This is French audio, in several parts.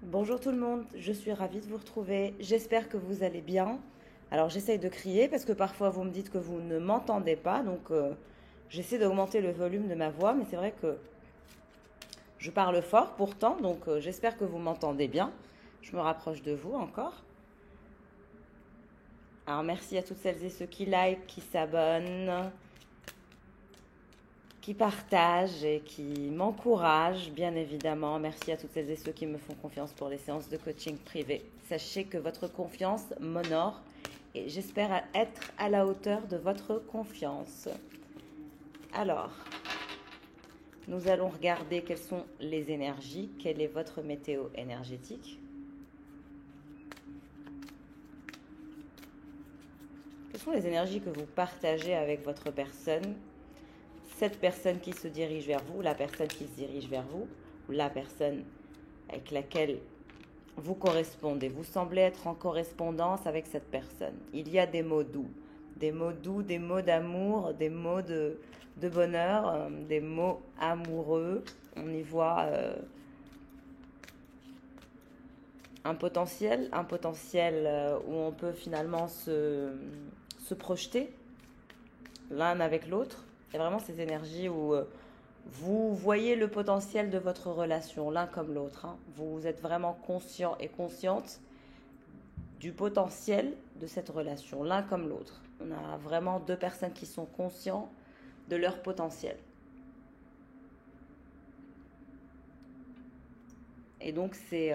Bonjour tout le monde, je suis ravie de vous retrouver. J'espère que vous allez bien. Alors j'essaye de crier parce que parfois vous me dites que vous ne m'entendez pas, donc j'essaie d'augmenter le volume de ma voix, mais c'est vrai que je parle fort pourtant, donc j'espère que vous m'entendez bien. Je me rapproche de vous encore. Alors merci à toutes celles et ceux qui like, qui s'abonnent, qui partagent et qui m'encouragent, bien évidemment. Merci à toutes celles et ceux qui me font confiance pour les séances de coaching privé. Sachez que votre confiance m'honore et j'espère être à la hauteur de votre confiance. Alors, nous allons regarder quelles sont les énergies, quelle est votre météo énergétique. Quelles sont les énergies que vous partagez avec votre personne? Cette personne qui se dirige vers vous, la personne qui se dirige vers vous, ou la personne avec laquelle vous correspondez. Vous semblez être en correspondance avec cette personne. Il y a des mots doux, des mots doux, des mots d'amour, des mots de bonheur, des mots amoureux. On y voit un potentiel où on peut finalement se projeter l'un avec l'autre. Il y a vraiment ces énergies où vous voyez le potentiel de votre relation, l'un comme l'autre. Hein. Vous êtes vraiment conscient et consciente du potentiel de cette relation, l'un comme l'autre. On a vraiment deux personnes qui sont conscients de leur potentiel. Et donc c'est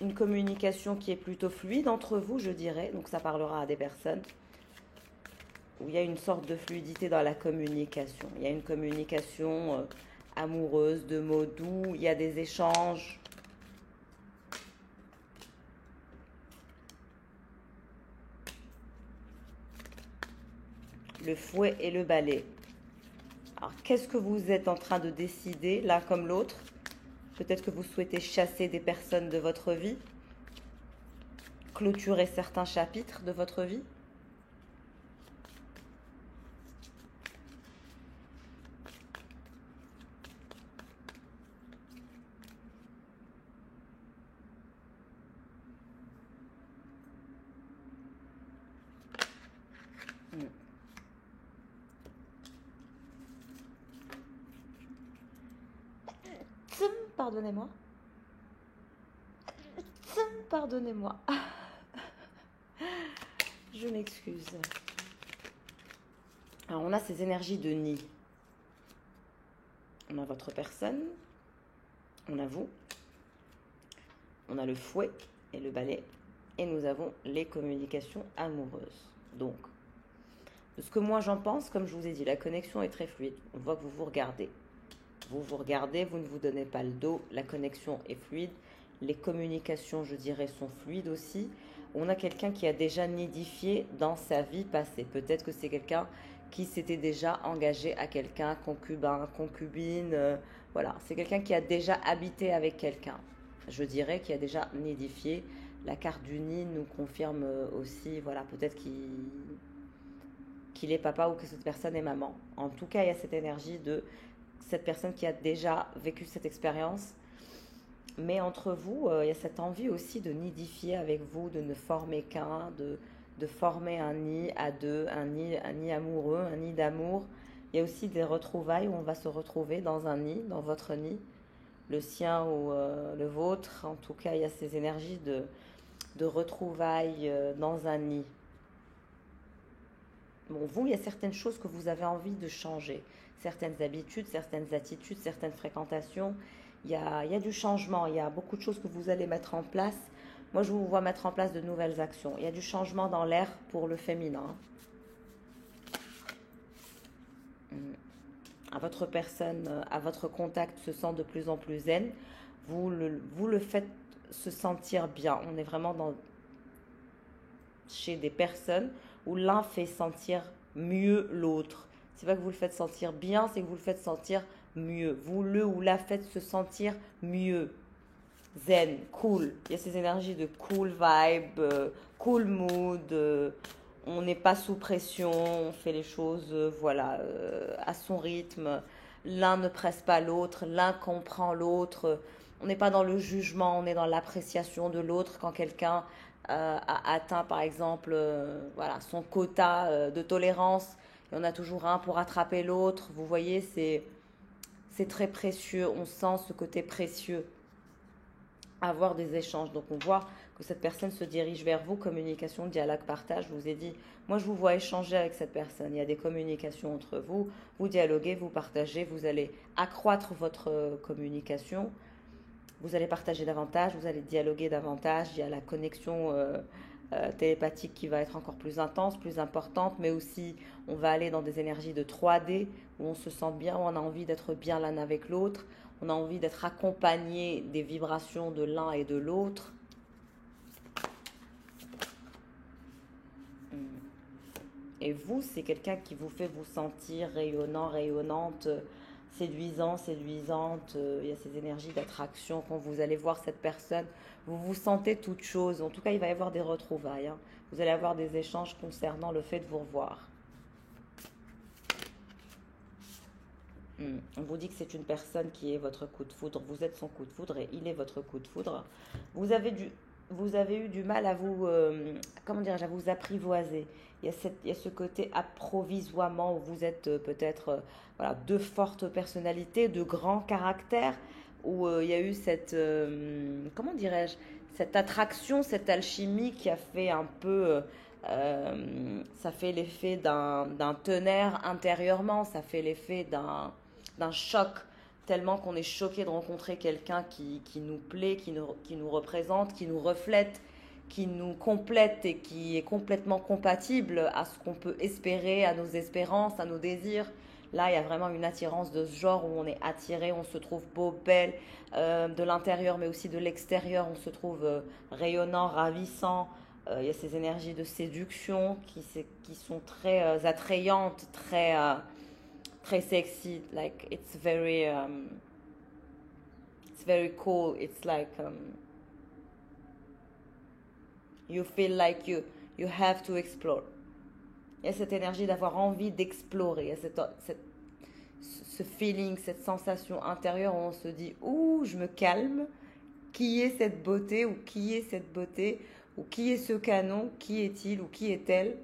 une communication qui est plutôt fluide entre vous, je dirais. Donc ça parlera à des personnes où il y a une sorte de fluidité dans la communication. Il y a une communication amoureuse, de mots doux, il y a des échanges. Le fouet et le balai. Alors, qu'est-ce que vous êtes en train de décider, l'un comme l'autre? Peut-être que vous souhaitez chasser des personnes de votre vie, clôturer certains chapitres de votre vie. Pardonnez-moi. Pardonnez-moi. Je m'excuse. Alors, on a ces énergies de nid. On a votre personne. On a vous. On a le fouet et le balai. Et nous avons les communications amoureuses. Donc, de ce que moi j'en pense, comme je vous ai dit, la connexion est très fluide. On voit que vous vous regardez. Vous vous regardez, vous ne vous donnez pas le dos, la connexion est fluide, les communications, je dirais, sont fluides aussi. On a quelqu'un qui a déjà nidifié dans sa vie passée. Peut-être que c'est quelqu'un qui s'était déjà engagé à quelqu'un, concubin, concubine, voilà. C'est quelqu'un qui a déjà habité avec quelqu'un. Je dirais qui a déjà nidifié. La carte du nid nous confirme aussi, voilà, peut-être qu'il est papa ou que cette personne est maman. En tout cas, il y a cette énergie de cette personne qui a déjà vécu cette expérience. Mais entre vous, il y a cette envie aussi de nidifier avec vous, de ne former qu'un, de former un nid à deux, un nid amoureux, un nid d'amour. Il y a aussi des retrouvailles où on va se retrouver dans un nid, dans votre nid, le sien ou le vôtre. En tout cas, il y a ces énergies de retrouvailles dans un nid. Bon, vous, il y a certaines choses que vous avez envie de changer, certaines habitudes, certaines attitudes, certaines fréquentations. Il y a du changement, il y a beaucoup de choses que vous allez mettre en place. Moi, je vous vois mettre en place de nouvelles actions. Il y a du changement dans l'air pour le féminin. À votre personne, à votre contact se sent de plus en plus zen. Vous le faites se sentir bien. On est vraiment chez des personnes où l'un fait sentir mieux l'autre. C'est pas que vous le faites sentir bien, c'est que vous le faites sentir mieux. Vous le ou la faites se sentir mieux. Zen, cool. Il y a ces énergies de cool vibe, cool mood. On n'est pas sous pression, on fait les choses voilà, à son rythme. l'un ne presse pas l'autre, l'un comprend l'autre. On n'est pas dans le jugement, on est dans l'appréciation de l'autre quand quelqu'un a atteint par exemple voilà, son quota de tolérance. Il y en a toujours un pour attraper l'autre. Vous voyez, c'est très précieux. On sent ce côté précieux. Avoir des échanges. Donc on voit que cette personne se dirige vers vous, communication, dialogue, partage. Je vous ai dit, moi je vous vois échanger avec cette personne. Il y a des communications entre vous, vous dialoguez, vous partagez, vous allez accroître votre communication, vous allez partager davantage, vous allez dialoguer davantage. Il y a la connexion télépathique qui va être encore plus intense, plus importante, mais aussi on va aller dans des énergies de 3D où on se sent bien, où on a envie d'être bien l'un avec l'autre. On a envie d'être accompagné des vibrations de l'un et de l'autre. Et vous, c'est quelqu'un qui vous fait vous sentir rayonnant, rayonnante, séduisant, séduisante. Il y a ces énergies d'attraction. Quand vous allez voir cette personne, vous vous sentez toute chose. En tout cas, il va y avoir des retrouvailles. Hein. Vous allez avoir des échanges concernant le fait de vous revoir. On vous dit que c'est une personne qui est votre coup de foudre. Vous êtes son coup de foudre et il est votre coup de foudre. Vous avez eu du mal à vous, comment dirais-je, à vous apprivoiser. Il y a ce côté approvisionnement où vous êtes peut-être voilà, de fortes personnalités, de grands caractères, où il y a eu cette, comment dirais-je, cette attraction, cette alchimie qui a fait un peu, ça fait l'effet d'un tonnerre intérieurement, ça fait l'effet d'un choc, tellement qu'on est choqué de rencontrer quelqu'un qui nous plaît, qui nous représente, qui nous reflète, qui nous complète et qui est complètement compatible à ce qu'on peut espérer, à nos espérances, à nos désirs. Là, il y a vraiment une attirance de ce genre où on est attiré, on se trouve beau, belle, de l'intérieur mais aussi de l'extérieur, on se trouve rayonnant, ravissant. Il y a ces énergies de séduction qui sont très attrayantes, très sexy. Like it's very cool. It's like you feel like you have to explore. Il y a cette énergie d'avoir envie d'explorer. Il y a ce feeling, cette sensation intérieure où on se dit ouh, je me calme. Qui est cette beauté ou qui est cette beauté ou qui est ce canon? Qui est-il ou qui est-elle?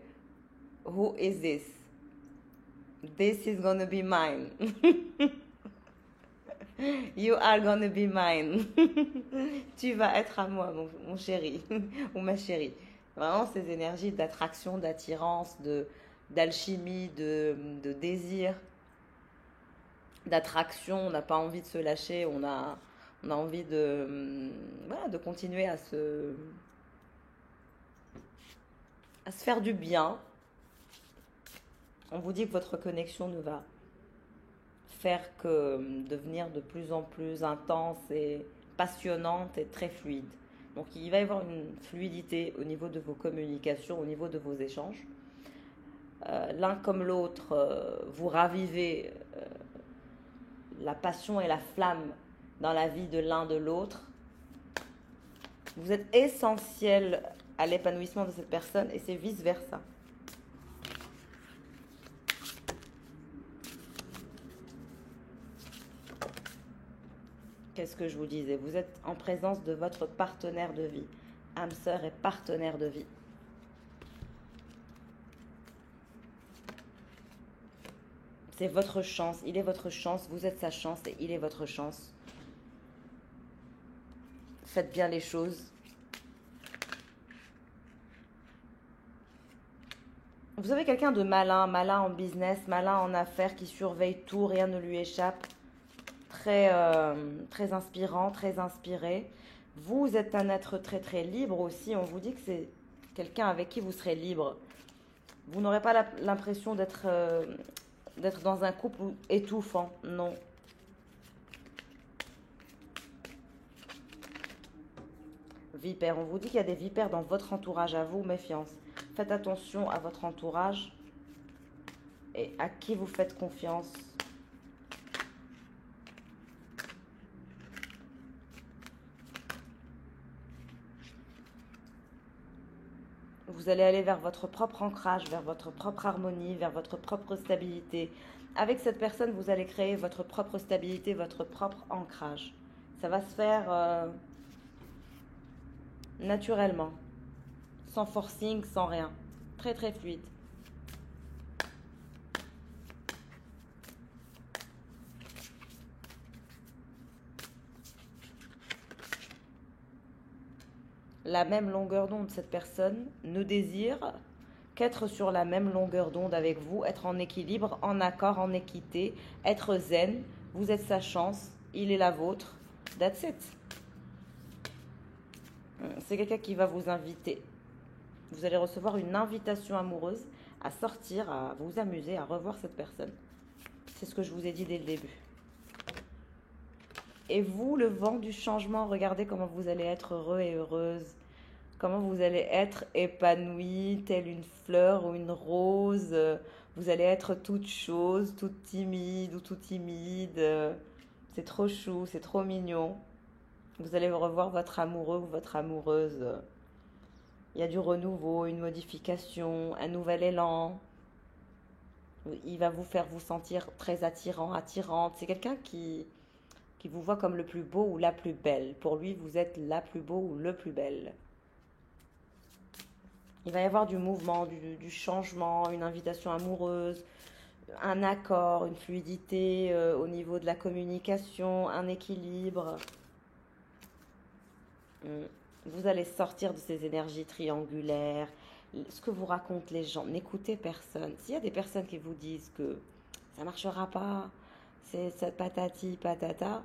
Who is this? This is gonna be mine. You are gonna be mine. Tu vas être à moi, mon chéri ou ma chérie. Vraiment ces énergies d'attraction, d'attirance, d'alchimie, de désir, d'attraction. On n'a pas envie de se lâcher, on a envie voilà, de continuer à se faire du bien. On vous dit que votre connexion ne va faire que devenir de plus en plus intense et passionnante et très fluide. Donc il va y avoir une fluidité au niveau de vos communications, au niveau de vos échanges. L'un comme l'autre, vous ravivez la passion et la flamme dans la vie de l'un de l'autre. Vous êtes essentiel à l'épanouissement de cette personne et c'est vice-versa. Qu'est-ce que je vous disais? Vous êtes en présence de votre partenaire de vie. Âme sœur et partenaire de vie. C'est votre chance, il est votre chance, vous êtes sa chance et il est votre chance. Faites bien les choses. Vous avez quelqu'un de malin, malin en business, malin en affaires, qui surveille tout, rien ne lui échappe. Très inspirant, très inspiré. Vous êtes un être très très libre aussi. On vous dit que c'est quelqu'un avec qui vous serez libre. Vous n'aurez pas l'impression d'être dans un couple étouffant. Non. Vipère, on vous dit qu'il y a des vipères dans votre entourage à vous. Méfiance. Faites attention à votre entourage et à qui vous faites confiance. Vous allez aller vers votre propre ancrage, vers votre propre harmonie, vers votre propre stabilité. avec cette personne, vous allez créer votre propre stabilité, votre propre ancrage. Ça va se faire naturellement, sans forcing, sans rien. Très très fluide. La même longueur d'onde, cette personne ne désire qu'être sur la même longueur d'onde avec vous, être en équilibre, en accord, en équité, être zen. Vous êtes sa chance, il est la vôtre. That's it. C'est quelqu'un qui va vous inviter. Vous allez recevoir une invitation amoureuse à sortir, à vous amuser, à revoir cette personne. C'est ce que je vous ai dit dès le début. Et vous, le vent du changement, regardez comment vous allez être heureux et heureuse. Comment vous allez être épanoui, telle une fleur ou une rose. Vous allez être toute chose, toute timide ou tout timide. C'est trop chou, c'est trop mignon. Vous allez revoir votre amoureux ou votre amoureuse. Il y a du renouveau, une modification, un nouvel élan. Il va vous faire vous sentir très attirant, attirante. C'est quelqu'un qui vous voit comme le plus beau ou la plus belle. Pour lui, vous êtes la plus beau ou le plus belle. Il va y avoir du mouvement, du changement, une invitation amoureuse, un accord, une fluidité au niveau de la communication, un équilibre. Vous allez sortir de ces énergies triangulaires. Ce que vous racontent les gens, n'écoutez personne. S'il y a des personnes qui vous disent que ça ne marchera pas, c'est cette patati patata,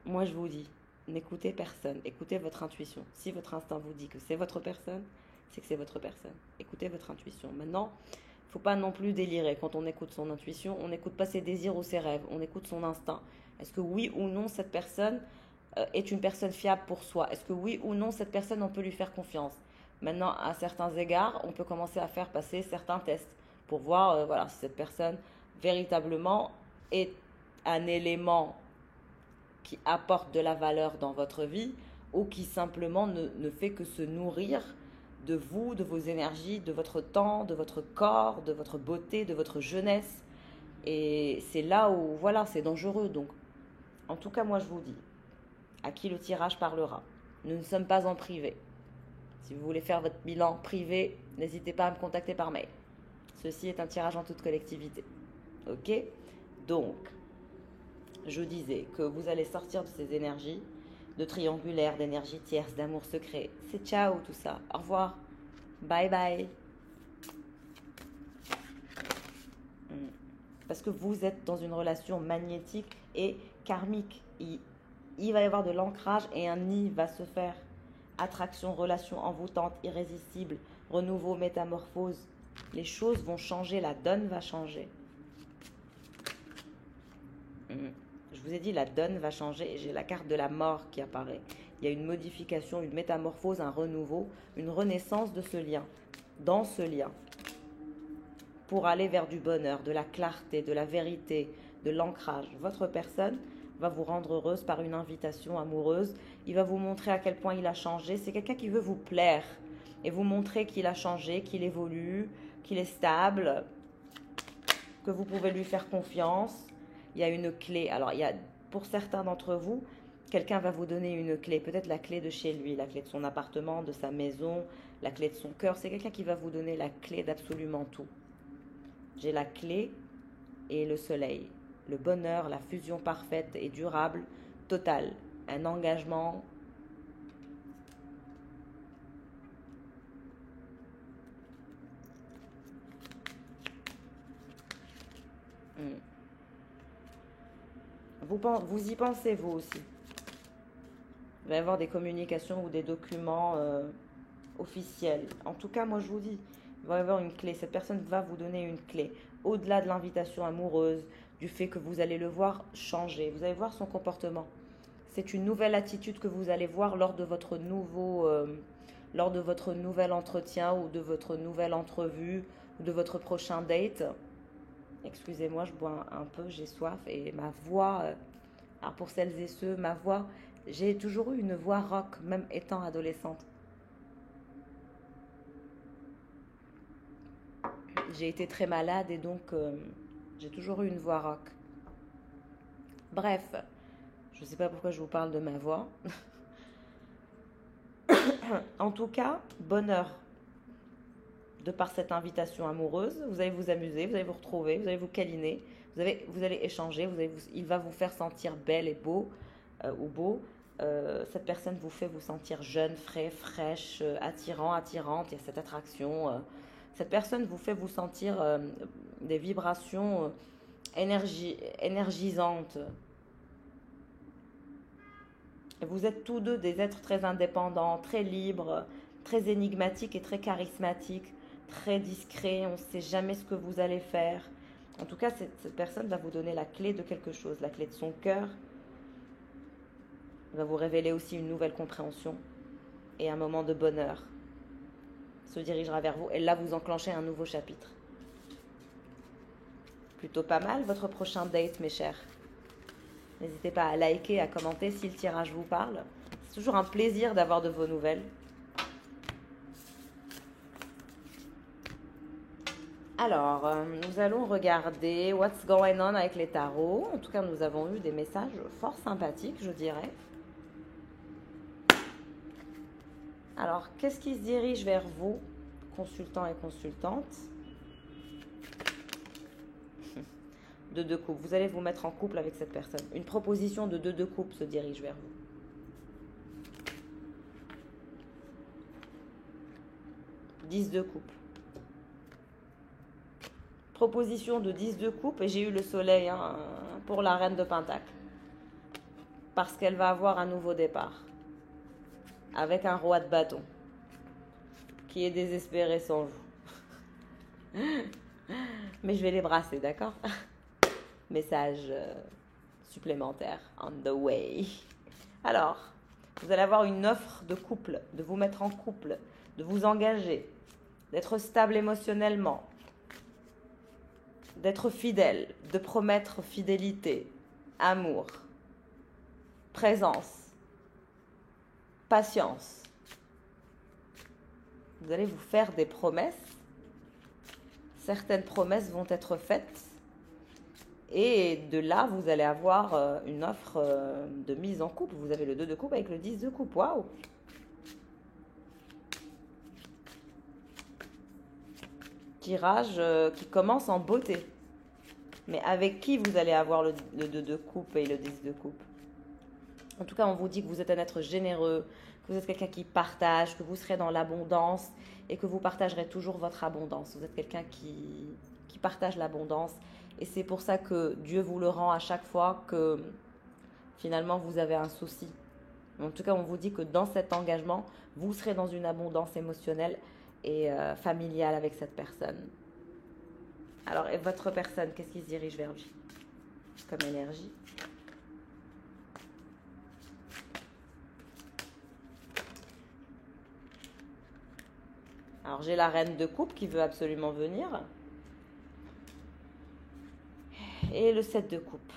moi je vous dis, n'écoutez personne, écoutez votre intuition. Si votre instinct vous dit que c'est votre personne, c'est que c'est votre personne. Écoutez votre intuition. Maintenant, il ne faut pas non plus délirer. Quand on écoute son intuition, on n'écoute pas ses désirs ou ses rêves, on écoute son instinct. Est-ce que oui ou non cette personne est une personne fiable pour soi? Est-ce que oui ou non cette personne, on peut lui faire confiance? Maintenant, à certains égards, on peut commencer à faire passer certains tests pour voir voilà, si cette personne véritablement est un élément qui apporte de la valeur dans votre vie ou qui simplement ne fait que se nourrir de vous, de vos énergies, de votre temps, de votre corps, de votre beauté, de votre jeunesse. Et c'est là où, voilà, c'est dangereux. Donc, en tout cas, moi, je vous dis, à qui le tirage parlera. Nous ne sommes pas en privé. Si vous voulez faire votre bilan privé, n'hésitez pas à me contacter par mail. Ceci est un tirage en toute collectivité. Ok? Donc, je disais que vous allez sortir de ces énergies de triangulaire, d'énergie tierce, d'amour secret. C'est ciao tout ça. Au revoir. Bye bye. Parce que vous êtes dans une relation magnétique et karmique. Il va y avoir de l'ancrage et un nid va se faire. Attraction, relation envoûtante, irrésistible, renouveau, métamorphose. Les choses vont changer, la donne va changer. Je vous ai dit, la donne va changer et j'ai la carte de la mort qui apparaît. Il y a une modification, une métamorphose, un renouveau, une renaissance de ce lien, dans ce lien, pour aller vers du bonheur, de la clarté, de la vérité, de l'ancrage. Votre personne va vous rendre heureuse par une invitation amoureuse. Il va vous montrer à quel point il a changé. C'est quelqu'un qui veut vous plaire et vous montrer qu'il a changé, qu'il évolue, qu'il est stable, que vous pouvez lui faire confiance. Il y a une clé. Alors, pour certains d'entre vous, quelqu'un va vous donner une clé. Peut-être la clé de chez lui, la clé de son appartement, de sa maison, la clé de son cœur. C'est quelqu'un qui va vous donner la clé d'absolument tout. J'ai la clé et le soleil. Le bonheur, la fusion parfaite et durable, totale. Un engagement. Vous y pensez, vous aussi. Il va y avoir des communications ou des documents officiels. En tout cas, moi, je vous dis, il va y avoir une clé. Cette personne va vous donner une clé. Au-delà de l'invitation amoureuse, du fait que vous allez le voir changer. Vous allez voir son comportement. C'est une nouvelle attitude que vous allez voir lors de votre nouvel entretien ou de votre nouvelle entrevue ou de votre prochain date. Excusez-moi, je bois un peu, j'ai soif et ma voix, alors pour celles et ceux, ma voix, j'ai toujours eu une voix rock, même étant adolescente. j'ai été très malade et donc j'ai toujours eu une voix rock. Bref, je ne sais pas pourquoi je vous parle de ma voix. En tout cas, bonheur de par cette invitation amoureuse. Vous allez vous amuser, vous allez vous retrouver, vous allez vous câliner, vous allez échanger, il va vous faire sentir belle et beau ou beau. Cette personne vous fait vous sentir jeune, frais, fraîche, attirant, attirante. Il y a cette attraction. Cette personne vous fait vous sentir des vibrations énergisantes. Vous êtes tous deux des êtres très indépendants, très libres, très énigmatiques et très charismatiques, très discrets. On ne sait jamais ce que vous allez faire. En tout cas, cette personne va vous donner la clé de quelque chose, la clé de son cœur. Elle va vous révéler aussi une nouvelle compréhension et un moment de bonheur se dirigera vers vous. Et là, vous enclenchez un nouveau chapitre. Plutôt pas mal votre prochain date, mes chers. N'hésitez pas à liker, à commenter si le tirage vous parle. C'est toujours un plaisir d'avoir de vos nouvelles. Alors, nous allons regarder what's going on avec les tarots. En tout cas, nous avons eu des messages fort sympathiques, je dirais. Alors, qu'est-ce qui se dirige vers vous, consultants et consultantes? De deux coupes. Vous allez vous mettre en couple avec cette personne. Une proposition de deux coupes se dirige vers vous. Dix de coupe. Proposition de 10 de coupe et j'ai eu le soleil pour la reine de Pentacle. Parce qu'elle va avoir un nouveau départ. Avec un roi de bâton. Qui est désespéré sans vous. Mais je vais les brasser, d'accord? Message supplémentaire on the way. Alors, vous allez avoir une offre de couple, de vous mettre en couple, de vous engager, d'être stable émotionnellement, d'être fidèle, de promettre fidélité, amour, présence, patience. Vous allez vous faire des promesses. Certaines promesses vont être faites. Et de là, vous allez avoir une offre de mise en couple. Vous avez le 2 de coupe avec le 10 de coupe. Waouh! Tirage qui commence en beauté. Mais avec qui vous allez avoir le 2 de coupe et le 10 de coupe? En tout cas, on vous dit que vous êtes un être généreux, que vous êtes quelqu'un qui partage, que vous serez dans l'abondance et que vous partagerez toujours votre abondance. Vous êtes quelqu'un qui partage l'abondance. Et c'est pour ça que Dieu vous le rend à chaque fois que finalement vous avez un souci. En tout cas, on vous dit que dans cet engagement, vous serez dans une abondance émotionnelle et familiale avec cette personne. Alors, et votre personne, qu'est-ce qui se dirige vers lui comme énergie? Alors, j'ai la reine de coupe qui veut absolument venir. Et le 7 de coupe.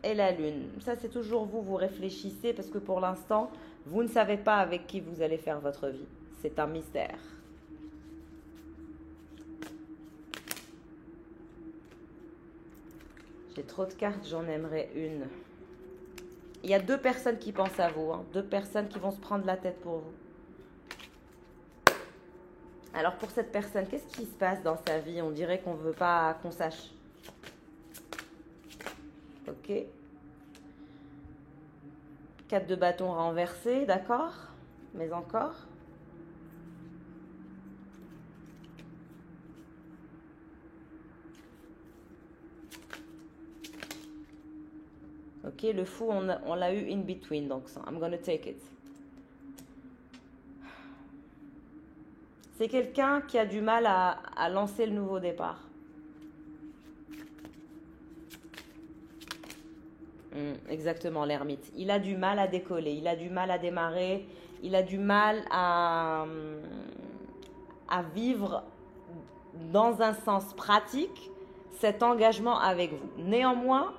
Et la lune. Ça, c'est toujours vous, vous réfléchissez parce que pour l'instant, vous ne savez pas avec qui vous allez faire votre vie. C'est un mystère. J'ai trop de cartes, j'en aimerais une. Il y a 2 personnes qui pensent à vous, 2 personnes qui vont se prendre la tête pour vous. Alors pour cette personne, qu'est-ce qui se passe dans sa vie? On dirait qu'on ne veut pas qu'on sache. Ok. 4 de bâton renversé, d'accord? Mais encore. Ok, le fou, on l'a eu in between, donc I'm gonna take it. C'est quelqu'un qui a du mal à lancer le nouveau départ. Exactement, l'ermite. Il a du mal à décoller, il a du mal à démarrer, il a du mal à vivre dans un sens pratique cet engagement avec vous. Néanmoins,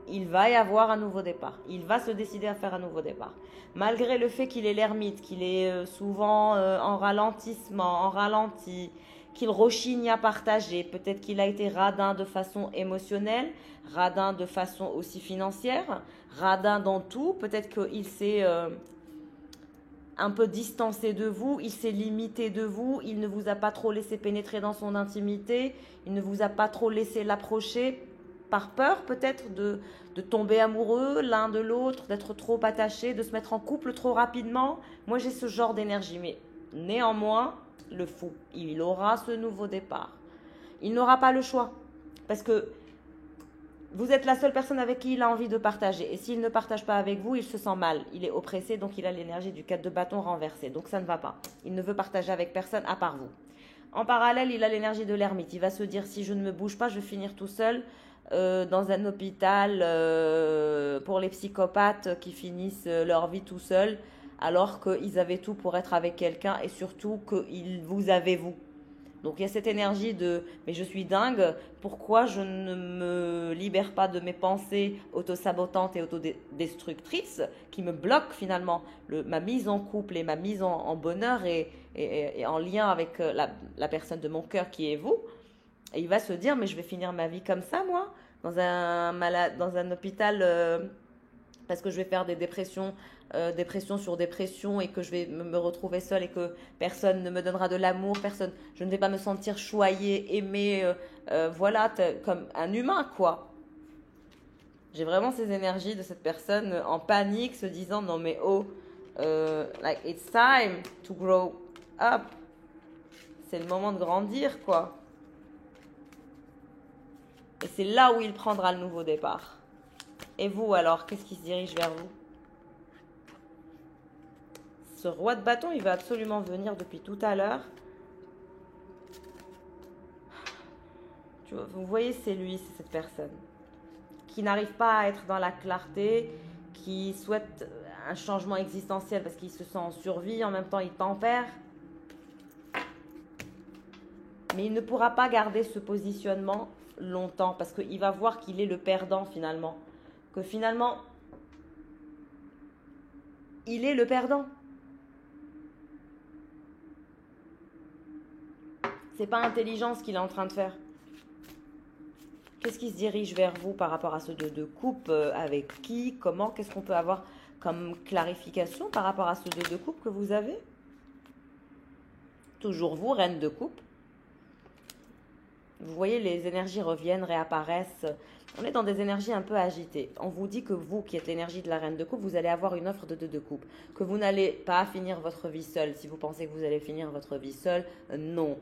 il va y avoir un nouveau départ. Il va se décider à faire un nouveau départ. Malgré le fait qu'il est l'ermite, qu'il est souvent en ralentissement, en ralenti, qu'il rechigne à partager, peut-être qu'il a été radin de façon émotionnelle, radin de façon aussi financière, radin dans tout, peut-être qu'il s'est un peu distancé de vous, il s'est limité de vous, il ne vous a pas trop laissé pénétrer dans son intimité, il ne vous a pas trop laissé l'approcher par peur peut-être de tomber amoureux l'un de l'autre, d'être trop attaché, de se mettre en couple trop rapidement. Moi j'ai ce genre d'énergie, mais néanmoins, le fou, il aura ce nouveau départ. Il n'aura pas le choix, parce que vous êtes la seule personne avec qui il a envie de partager. Et s'il ne partage pas avec vous, il se sent mal. Il est oppressé, donc il a l'énergie du 4 de bâton renversé. Donc ça ne va pas. Il ne veut partager avec personne à part vous. En parallèle, il a l'énergie de l'ermite. Il va se dire, si je ne me bouge pas, je vais finir tout seul dans un hôpital pour les psychopathes qui finissent leur vie tout seuls, alors qu'ils avaient tout pour être avec quelqu'un et surtout que vous avez vous. Donc il y a cette énergie de mais je suis dingue, pourquoi je ne me libère pas de mes pensées autosabotantes et autodestructrices qui me bloquent finalement ma mise en couple et ma mise en bonheur et en lien avec la personne de mon cœur qui est vous. Et il va se dire mais je vais finir ma vie comme ça moi, dans un hôpital parce que je vais faire des dépression sur dépression et que je vais me retrouver seule et que personne ne me donnera de l'amour, je ne vais pas me sentir choyée, aimée, voilà, comme un humain quoi. J'ai vraiment ces énergies de cette personne en panique, se disant non mais oh, like it's time to grow up. C'est le moment de grandir quoi. Et c'est là où il prendra le nouveau départ. Et vous alors, qu'est-ce qui se dirige vers vous? Ce roi de bâton, il va absolument venir depuis tout à l'heure. Vous voyez, c'est lui, c'est cette personne. Qui n'arrive pas à être dans la clarté, qui souhaite un changement existentiel parce qu'il se sent en survie, en même temps il tempère. Mais il ne pourra pas garder ce positionnement longtemps parce qu'il va voir qu'il est le perdant finalement. Que finalement, il est le perdant. C'est pas intelligent ce qu'il est en train de faire. Qu'est-ce qui se dirige vers vous par rapport à ce 2 de coupe? Avec qui? Comment? Qu'est-ce qu'on peut avoir comme clarification par rapport à ce 2 de coupe que vous avez? Toujours vous, reine de coupe. Vous voyez, les énergies reviennent, réapparaissent. On est dans des énergies un peu agitées. On vous dit que vous, qui êtes l'énergie de la reine de coupe, vous allez avoir une offre de 2 de coupe. Que vous n'allez pas finir votre vie seule. Si vous pensez que vous allez finir votre vie seule, non.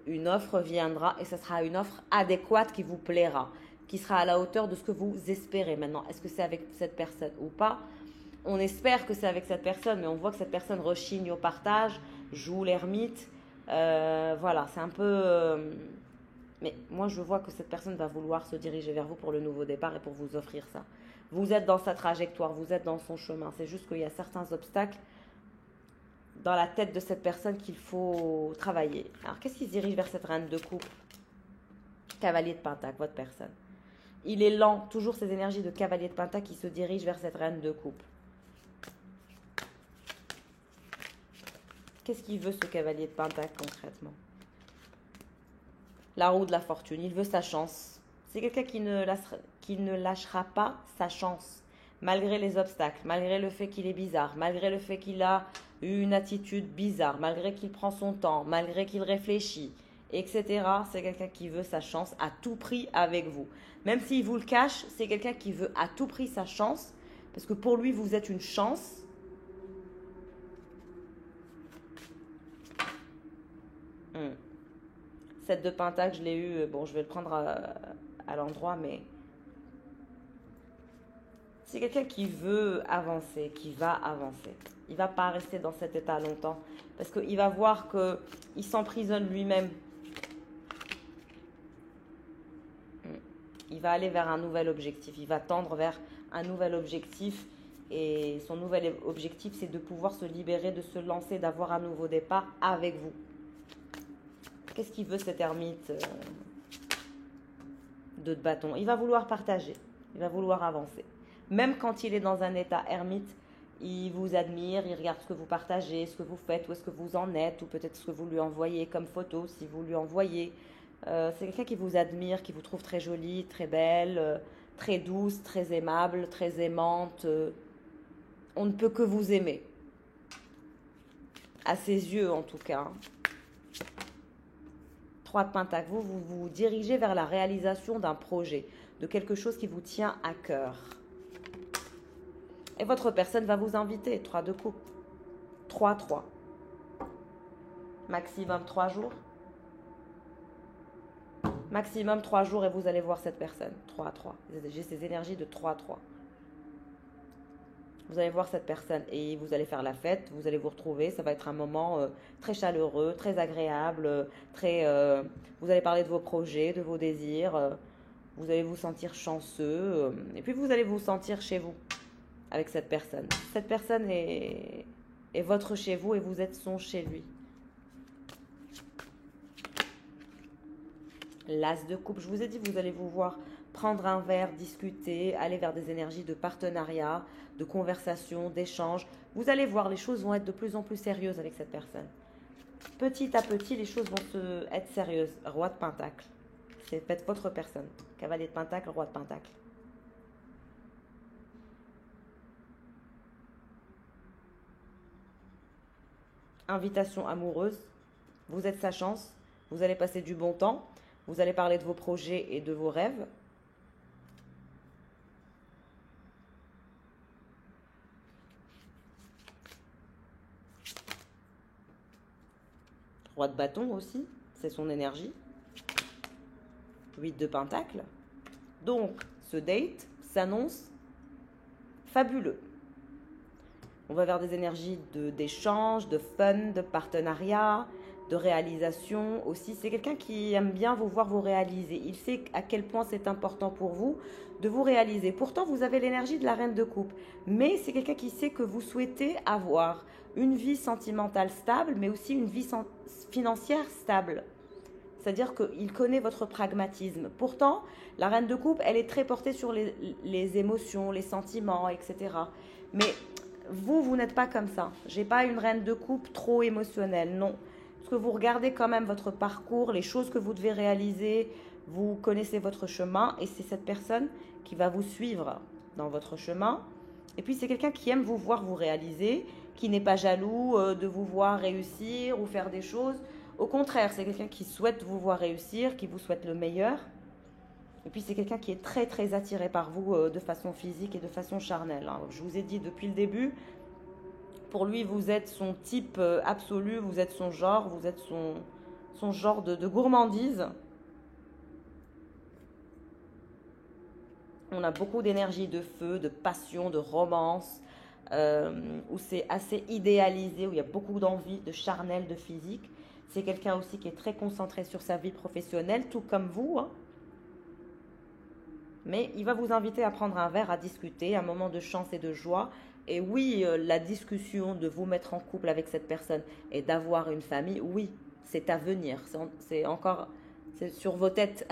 Une offre viendra et ce sera une offre adéquate qui vous plaira, qui sera à la hauteur de ce que vous espérez maintenant. Est-ce que c'est avec cette personne ou pas? On espère que c'est avec cette personne, mais on voit que cette personne rechigne au partage, joue l'ermite. Voilà, c'est un peu... Mais moi, je vois que cette personne va vouloir se diriger vers vous pour le nouveau départ et pour vous offrir ça. Vous êtes dans sa trajectoire, vous êtes dans son chemin. C'est juste qu'il y a certains obstacles dans la tête de cette personne qu'il faut travailler. Alors, qu'est-ce qui se dirige vers cette reine de coupe? Cavalier de Pentacle, votre personne. Il est lent, toujours ces énergies de cavalier de Pentacle qui se dirigent vers cette reine de coupe. Qu'est-ce qu'il veut, ce cavalier de Pentacle, concrètement? La roue de la fortune, il veut sa chance. C'est quelqu'un qui ne lâchera pas sa chance, malgré les obstacles, malgré le fait qu'il est bizarre, malgré le fait qu'il a eu une attitude bizarre, malgré qu'il prend son temps, malgré qu'il réfléchit, etc. C'est quelqu'un qui veut sa chance à tout prix avec vous. Même s'il vous le cache, c'est quelqu'un qui veut à tout prix sa chance, parce que pour lui, vous êtes une chance. Hmm. 7 de Pentacle, je l'ai eu, bon, je vais le prendre à l'endroit, mais c'est quelqu'un qui veut avancer, qui va avancer. Il ne va pas rester dans cet état longtemps, parce qu'il va voir qu'il s'emprisonne lui-même. Il va aller vers un nouvel objectif, il va tendre vers un nouvel objectif, et son nouvel objectif, c'est de pouvoir se libérer, de se lancer, d'avoir un nouveau départ avec vous. Qu'est-ce qu'il veut cet ermite de bâton? Il va vouloir partager. Il va vouloir avancer. Même quand il est dans un état ermite, il vous admire, il regarde ce que vous partagez, ce que vous faites, où est-ce que vous en êtes, ou peut-être ce que vous lui envoyez comme photo, si vous lui envoyez. C'est quelqu'un qui vous admire, qui vous trouve très jolie, très belle, très douce, très aimable, très aimante. On ne peut que vous aimer. À ses yeux, en tout cas. 3 de Pentacle, vous vous dirigez vers la réalisation d'un projet, de quelque chose qui vous tient à cœur. Et votre personne va vous inviter, 3 de coupe. 3. Maximum 3 jours. Maximum 3 jours et vous allez voir cette personne. 3. J'ai ces énergies de 3. Vous allez voir cette personne et vous allez faire la fête, vous allez vous retrouver. Ça va être un moment très chaleureux, très agréable, vous allez parler de vos projets, de vos désirs. Vous allez vous sentir chanceux. Et puis vous allez vous sentir chez vous avec cette personne. Cette personne est votre chez vous et vous êtes son chez lui. L'As de coupe, je vous ai dit, vous allez vous voir prendre un verre, discuter, aller vers des énergies de partenariat, de conversation, d'échange. Vous allez voir, les choses vont être de plus en plus sérieuses avec cette personne. Petit à petit, les choses vont être sérieuses. Roi de Pentacle, c'est peut-être votre personne. Cavalier de Pentacle, Roi de Pentacle. Invitation amoureuse, vous êtes sa chance, vous allez passer du bon temps, vous allez parler de vos projets et de vos rêves. Roi de bâton aussi, c'est son énergie. 8 de Pentacle. Donc, ce date s'annonce fabuleux. On va vers des énergies d'échange, de fun, de partenariat, de réalisation aussi. C'est quelqu'un qui aime bien vous voir vous réaliser. Il sait à quel point c'est important pour vous de vous réaliser. Pourtant, vous avez l'énergie de la reine de coupe. Mais c'est quelqu'un qui sait que vous souhaitez avoir une vie sentimentale stable, mais aussi une vie financière stable. C'est-à-dire qu'il connaît votre pragmatisme. Pourtant, la reine de coupe, elle est très portée sur les émotions, les sentiments, etc. Mais vous n'êtes pas comme ça. J'ai pas une reine de coupe trop émotionnelle, non. Parce que vous regardez quand même votre parcours, les choses que vous devez réaliser, vous connaissez votre chemin et c'est cette personne qui va vous suivre dans votre chemin. Et puis c'est quelqu'un qui aime vous voir vous réaliser, qui n'est pas jaloux de vous voir réussir ou faire des choses. Au contraire, c'est quelqu'un qui souhaite vous voir réussir, qui vous souhaite le meilleur. Et puis c'est quelqu'un qui est très très attiré par vous de façon physique et de façon charnelle. Hein. Je vous ai dit depuis le début, pour lui vous êtes son type absolu, vous êtes son genre, vous êtes son genre de gourmandise. On a beaucoup d'énergie, de feu, de passion, de romance, où c'est assez idéalisé, où il y a beaucoup d'envie, de charnel, de physique. C'est quelqu'un aussi qui est très concentré sur sa vie professionnelle, tout comme vous. Hein. Mais il va vous inviter à prendre un verre, à discuter, un moment de chance et de joie. Et oui, la discussion de vous mettre en couple avec cette personne et d'avoir une famille, oui, c'est à venir. C'est sur vos têtes.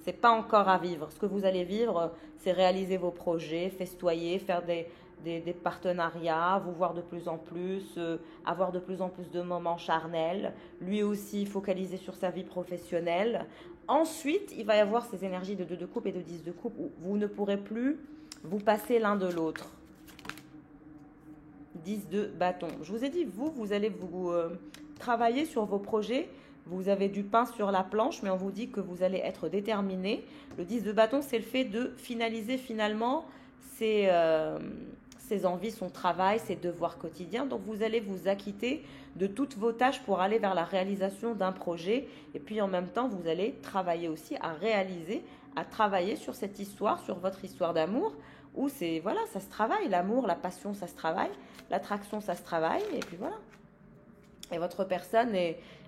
C'est pas encore à vivre. Ce que vous allez vivre, c'est réaliser vos projets, festoyer, faire des partenariats, vous voir de plus en plus, avoir de plus en plus de moments charnels. Lui aussi focaliser sur sa vie professionnelle. Ensuite, il va y avoir ces énergies de 2 de coupe et de 10 de coupe où vous ne pourrez plus vous passer l'un de l'autre. 10 de bâton. Je vous ai dit, vous allez vous travailler sur vos projets. Vous avez du pain sur la planche, mais on vous dit que vous allez être déterminé. Le 10 de bâton, c'est le fait de finaliser finalement ses envies, son travail, ses devoirs quotidiens. Donc, vous allez vous acquitter de toutes vos tâches pour aller vers la réalisation d'un projet. Et puis, en même temps, vous allez travailler aussi à travailler sur cette histoire, sur votre histoire d'amour, où voilà, ça se travaille. L'amour, la passion, ça se travaille. L'attraction, ça se travaille. Et puis, voilà. Et votre personne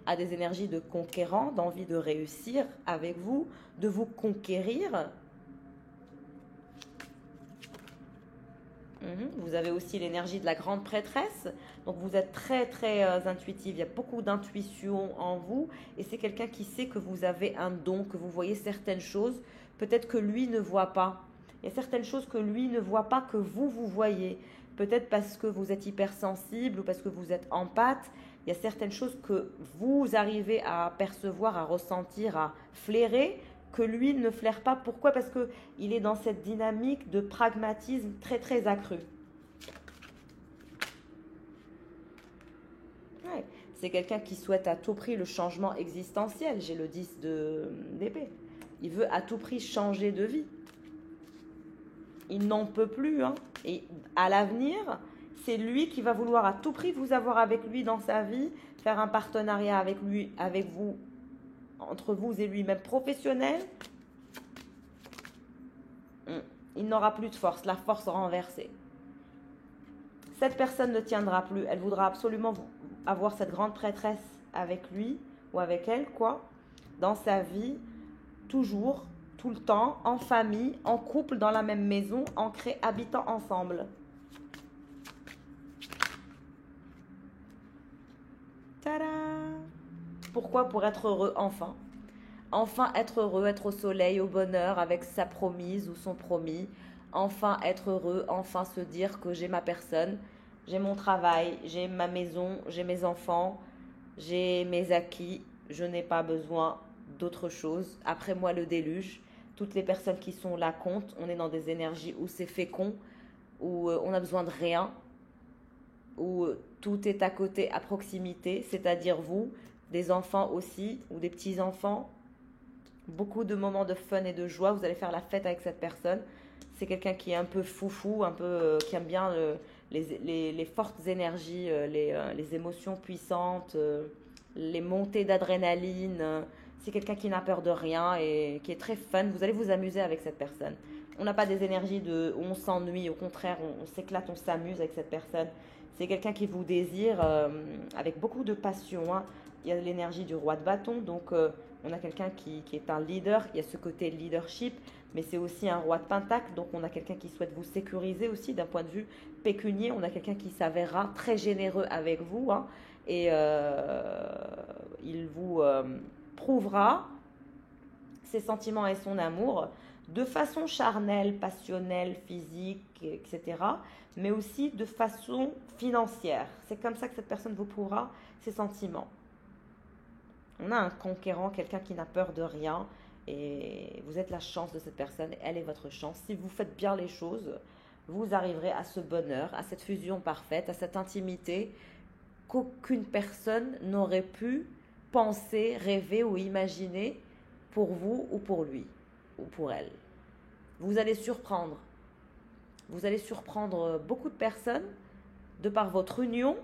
a des énergies de conquérant, d'envie de réussir avec vous, de vous conquérir. Vous avez aussi l'énergie de la grande prêtresse. Donc vous êtes très très intuitive. Il y a beaucoup d'intuition en vous. Et c'est quelqu'un qui sait que vous avez un don, que vous voyez certaines choses. Peut-être que lui ne voit pas. Il y a certaines choses que lui ne voit pas, que vous voyez. Peut-être parce que vous êtes hypersensible ou parce que vous êtes empathe. Il y a certaines choses que vous arrivez à percevoir, à ressentir, à flairer, que lui ne flaire pas. Pourquoi? Parce qu'il est dans cette dynamique de pragmatisme très très accru. Ouais. C'est quelqu'un qui souhaite à tout prix le changement existentiel. J'ai le 10 d'épée. Il veut à tout prix changer de vie. Il n'en peut plus. Hein. Et à l'avenir, c'est lui qui va vouloir à tout prix vous avoir avec lui dans sa vie, faire un partenariat avec lui, avec vous, entre vous et lui, même professionnel. Il n'aura plus de force, la force renversée. Cette personne ne tiendra plus. Elle voudra absolument avoir cette grande prêtresse avec lui ou avec elle, quoi, dans sa vie, toujours, tout le temps, en famille, en couple, dans la même maison, ancrés, habitant ensemble. Tada! Pourquoi? Pour être heureux, enfin. Enfin être heureux, être au soleil, au bonheur, avec sa promise ou son promis. Enfin être heureux, enfin se dire que j'ai ma personne, j'ai mon travail, j'ai ma maison, j'ai mes enfants, j'ai mes acquis, je n'ai pas besoin d'autre chose. Après moi le déluge, toutes les personnes qui sont là comptent, on est dans des énergies où c'est fécond, où on n'a besoin de rien, où tout est à côté, à proximité, c'est-à-dire vous, des enfants aussi, ou des petits-enfants. Beaucoup de moments de fun et de joie, vous allez faire la fête avec cette personne. C'est quelqu'un qui est un peu foufou, un peu qui aime bien les fortes énergies, les émotions puissantes, les montées d'adrénaline. C'est quelqu'un qui n'a peur de rien et qui est très fun. Vous allez vous amuser avec cette personne. On n'a pas des énergies où on s'ennuie, au contraire, on s'éclate, on s'amuse avec cette personne. C'est quelqu'un qui vous désire avec beaucoup de passion. Hein. Il y a l'énergie du roi de bâton, donc on a quelqu'un qui est un leader. Il y a ce côté leadership, mais c'est aussi un roi de pentacle, donc on a quelqu'un qui souhaite vous sécuriser aussi d'un point de vue pécunier. On a quelqu'un qui s'avérera très généreux avec vous, hein, et il vous prouvera ses sentiments et son amour de façon charnelle, passionnelle, physique, etc., mais aussi de façon financière. C'est comme ça que cette personne vous prouvera ses sentiments. On a un conquérant, quelqu'un qui n'a peur de rien, et vous êtes la chance de cette personne, elle est votre chance. Si vous faites bien les choses, vous arriverez à ce bonheur, à cette fusion parfaite, à cette intimité qu'aucune personne n'aurait pu penser, rêver ou imaginer pour vous ou pour lui ou pour elle. Vous allez surprendre. Vous allez surprendre beaucoup de personnes de par votre union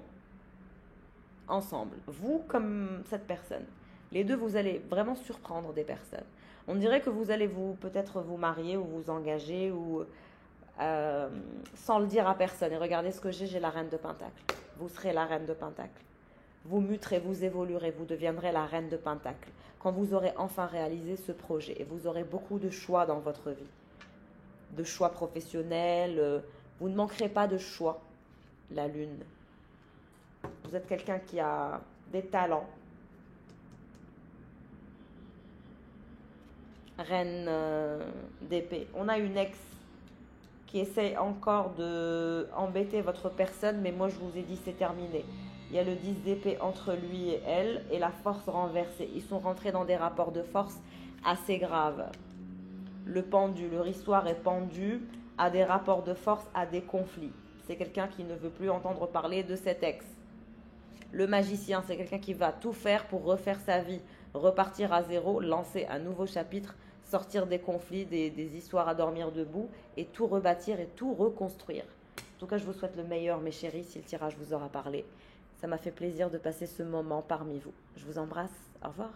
ensemble. Vous comme cette personne. Les deux, vous allez vraiment surprendre des personnes. On dirait que vous allez peut-être vous marier ou vous engager ou sans le dire à personne. Et regardez ce que j'ai la reine de Pentacle. Vous serez la reine de Pentacle. Vous muterez, vous évoluerez, vous deviendrez la reine de Pentacle. Quand vous aurez enfin réalisé ce projet, et vous aurez beaucoup de choix dans votre vie. De choix professionnels, vous ne manquerez pas de choix, la lune. Vous êtes quelqu'un qui a des talents. Reine d'épée. On a une ex qui essaie encore de embêter votre personne, mais moi je vous ai dit c'est terminé. Il y a le 10 d'épée entre lui et elle et la force renversée. Ils sont rentrés dans des rapports de force assez graves. Le pendu, le rissoir est pendu à des rapports de force, à des conflits. C'est quelqu'un qui ne veut plus entendre parler de cet ex. Le magicien, c'est quelqu'un qui va tout faire pour refaire sa vie, repartir à zéro, lancer un nouveau chapitre, sortir des conflits, des histoires à dormir debout et tout rebâtir et tout reconstruire. En tout cas, je vous souhaite le meilleur, mes chéris, si le tirage vous aura parlé. Ça m'a fait plaisir de passer ce moment parmi vous. Je vous embrasse. Au revoir.